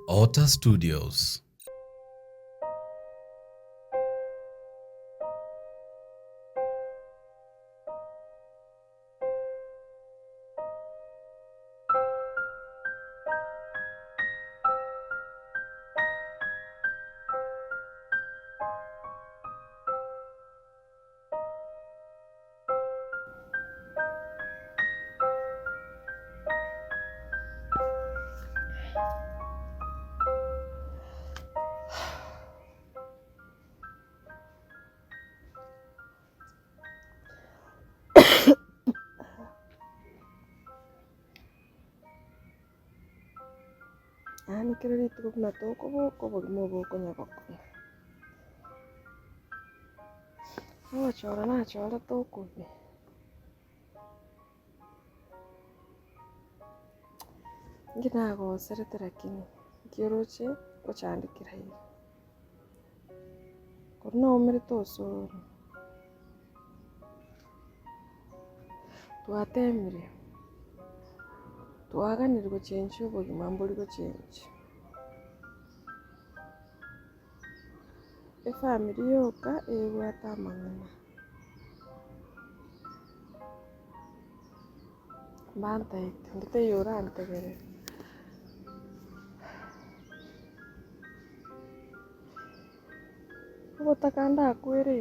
Ota Studios. Ani kirori tuguk na toko bomo nyabakona. Nachora toko. Ngina go serete lakini kioroche ochandikira hivi. Korna omere tosoro. Twatemire. Twaganire go change ubo gimamburi go change. Family yoka egwata amang'ana. Bantaite ndite yora antegere. Ogotakanda akwere.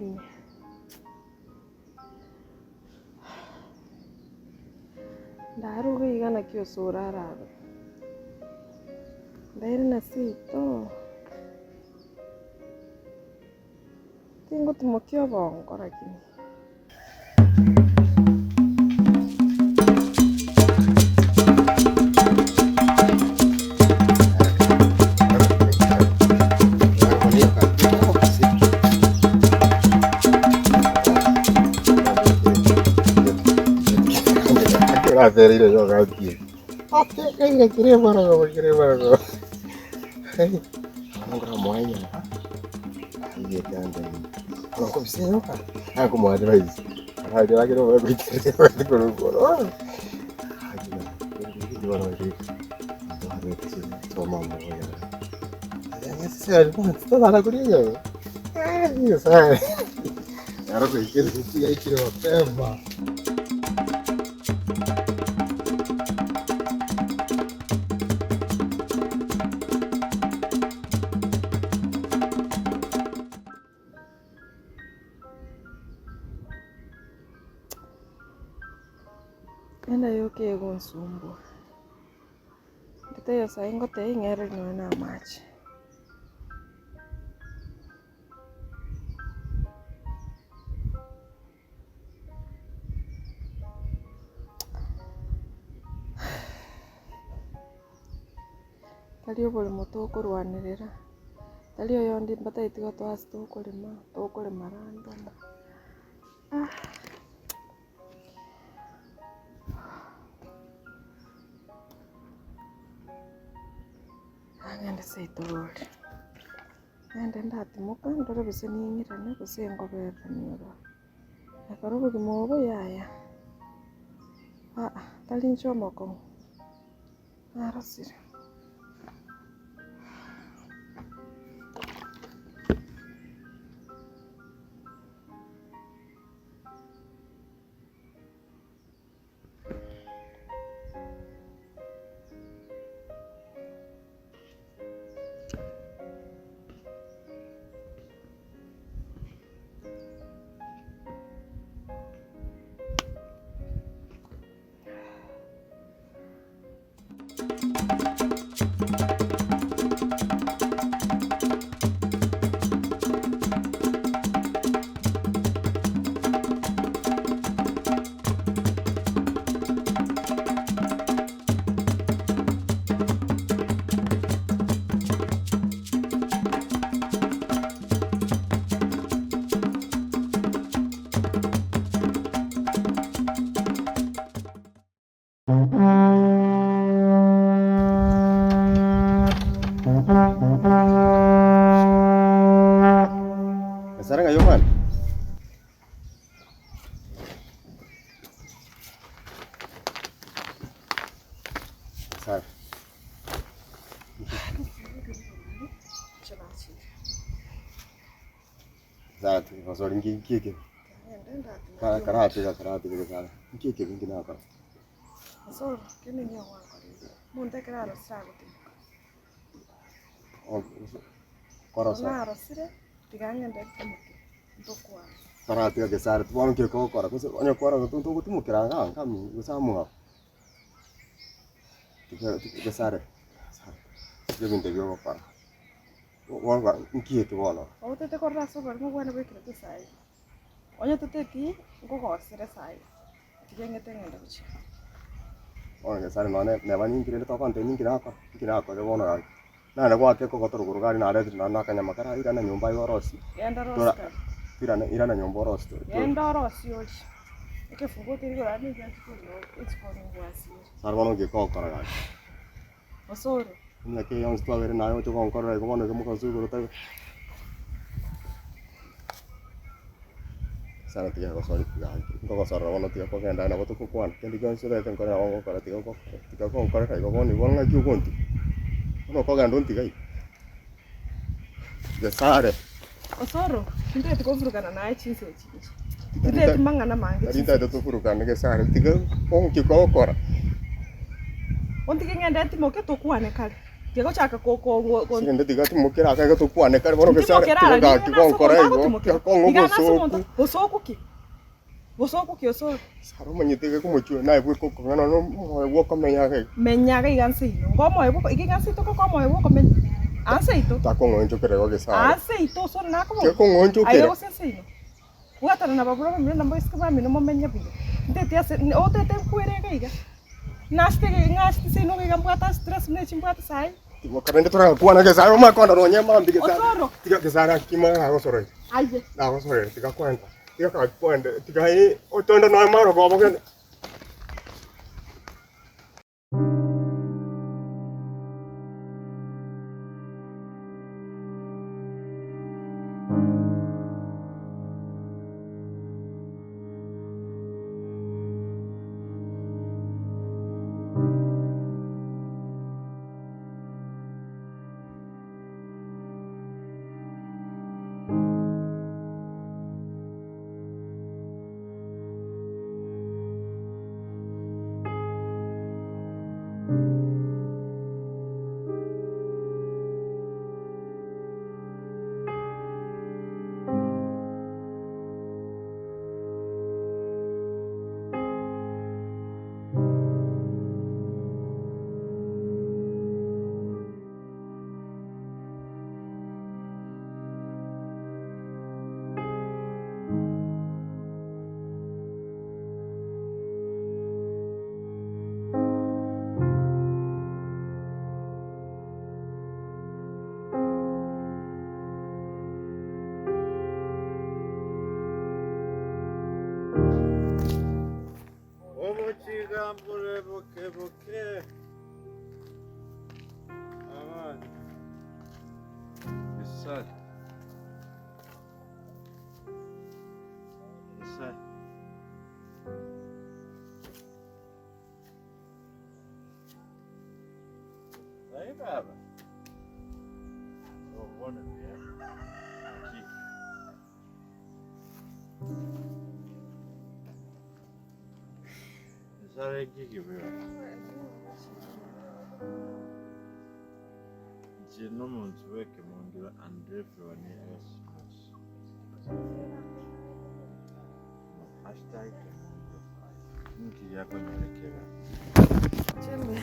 Ndaruga igana kiosora arabe. Ndaire na sito. Tengo tumokio bongo lakini. Hacer ir yo aquí. Ay, quiere para. Ay, no gramo ahí. Ay, ya anda. No confío yo. Ah, como atrás. Ay, ya quiero ver que con un color. Ay, yo no sé. No sé si tomamos ya. Ya se algo, está la curiosa. Ay, ya sabes. Ahora que quiero tema. Enda yoke gonsumbo. Ndite yo sai ngote ingere no na match. Talio bole moto kurwanirira. Talio yondi mbata itigo twas to kulima rando. Ngende seitogori. Ngende ndatimuka ndore bise ninyirane bise ngoberaniora. Akarugo gimobo yaya. Talincho moko. Arasire. Sarang ayo man. Sar. Zati wasori ngiki. Karate sana. Ngiki ngiki na hapa. Osoro kini nyo wako. Munde kiraro saguti. Korosa. Naro sire tigangende kumuki. Ndokwa. Karate ke sare tuwa ngiki ko kora. Kusa onyo kora tu tumukira ngami usamu. Tiga sare. Tiga binte byo kora. Wanga ngiki tuwa. Otete korra so bar mo bwana bekire tu sai. Onyo tuteti ngoko sire sai. Tigengete ngende bichi. Onge sare none neba nyingire to konte nyingire hako de bona gari na gwake ko gotoro gurugari na redi na kanya makara ira na nyumba yorosi Yenda roska. ira na nyumba yorosi Yenda rosi ochi. Ike fungo tiri gora ni gati ko it's for ngwasi. sare bono ge ko kora gari Osoro. nya ke yon sto avere na yo to kon kora ko bono ke mo ko su guru ta sare tiga ko sori gari ko sare bono tiga ko kenda na ko to ko kwan kendi gon sure ten kora ko kora tiga ko kora kai ko boni bonga ju konti no ko gandon tiga de sare Osoro, ndete ko furugana na chiso chichi. Ndete mangana mange. Rinta to furugana ke sare tiga on ki ko kora. Onti ngende timo ke to kuane kale. Tigo chaka ko Sinde tiga timo kera ka to kuane kare bono ke sare tiga ga ki ko kora ego. Ko ngo so. Bosoko ki. Bosoko ki osoro. Saro manyite ke ko chu na ibu ko ngana no mo wo ko menya ke. Menya ke gansi. Ngomo ibu ko igansi to ko mo ibu ko menya. Aceito. Ta ko ngonjo kere ko ke sare. Aceito so na ko. Ke ko ngonjo kere. Ayo sensino. Wata na baburo mi na mbo iskaba mi no mo menya bi. Ndete ase o tete kuere ke iga. Naste sino ke gambata stress ne chimbata sai. Timo karende tora kuana ke sare ma ko ndo nyama mbike sare. Osoro. Tiga ke sare kima na ko sore. Aye. Na ko sore tiga kwenta. Tiga ka kwenda tiga hi o tondo no maro ko bo ke. Gambole boke. Aman. Güzel. Güzel. Aí, baba. Oh, one of them. Aqui. Sarı gibi. Jino muntu weke mungira Andre Floni Express. Hashtag mtu yako nyelekea. Chembe.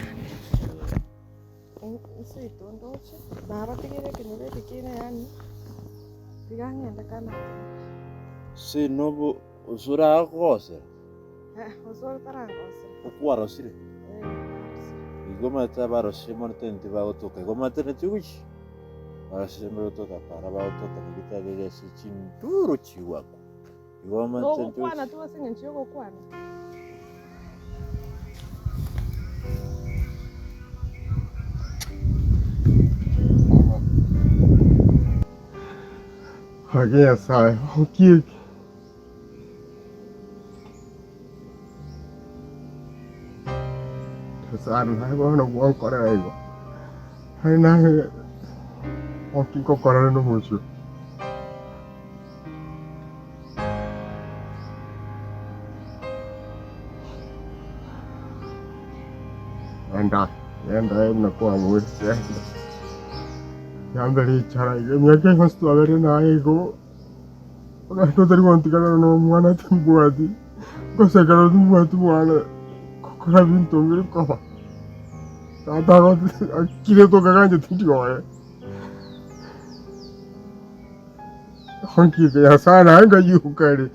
Nsito ndoche. Baba tigere kinure dikine yani. Tigangenda kana. Si nobu usura akose. Osoro tarangose. Ukuara sire. Igoma tabaro simon tenti ba otoka. Igoma tenti wichi. Para simon otoka para ba otoka nikita lele si chinduru chiwako. Igoma tenti. Kwana tu wasinga nchiyoko kwana. Aqui sai, aqui. Sare hai bono buon corrego. Hai na okikokorana n'omucio enda nakuwa mwiri yambere icara emyaka yose twabere naye igo totari gontigana n'omwana timbwati ngosekera timbwati mwana kokora bintu mbiri koba tata akire tokaganje tindigoye honkike ya sana anga yukari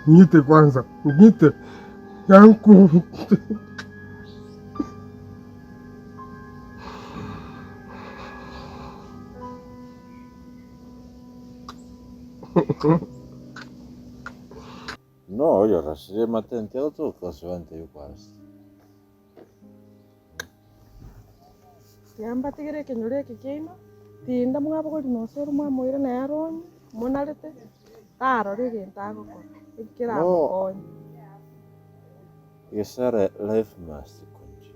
ngite kwanza ngite yangu No, io rassiremo attenti a tutto, cosa vante io quasi. Tiamba tigere kenyure kikeino. Tinda mga pagod no sor mga moira na yaron. Monalete. Taro rege tago ko. Ikira No. ko. Essere life master conci.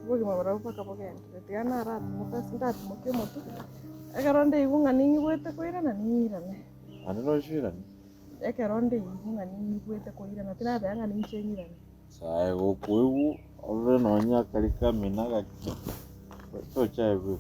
Bogi mabara pa kapogen. Tiana rat mutas ndat muke motu. Ekaronde igunga ningi wete ko ira na ningi rane. Ano no shirani? Ekaronde igunga ningi wete ko ira na tina danga ningi chengi rane. Sai go kuigu, ove no nya kalika minaga. To chai bu.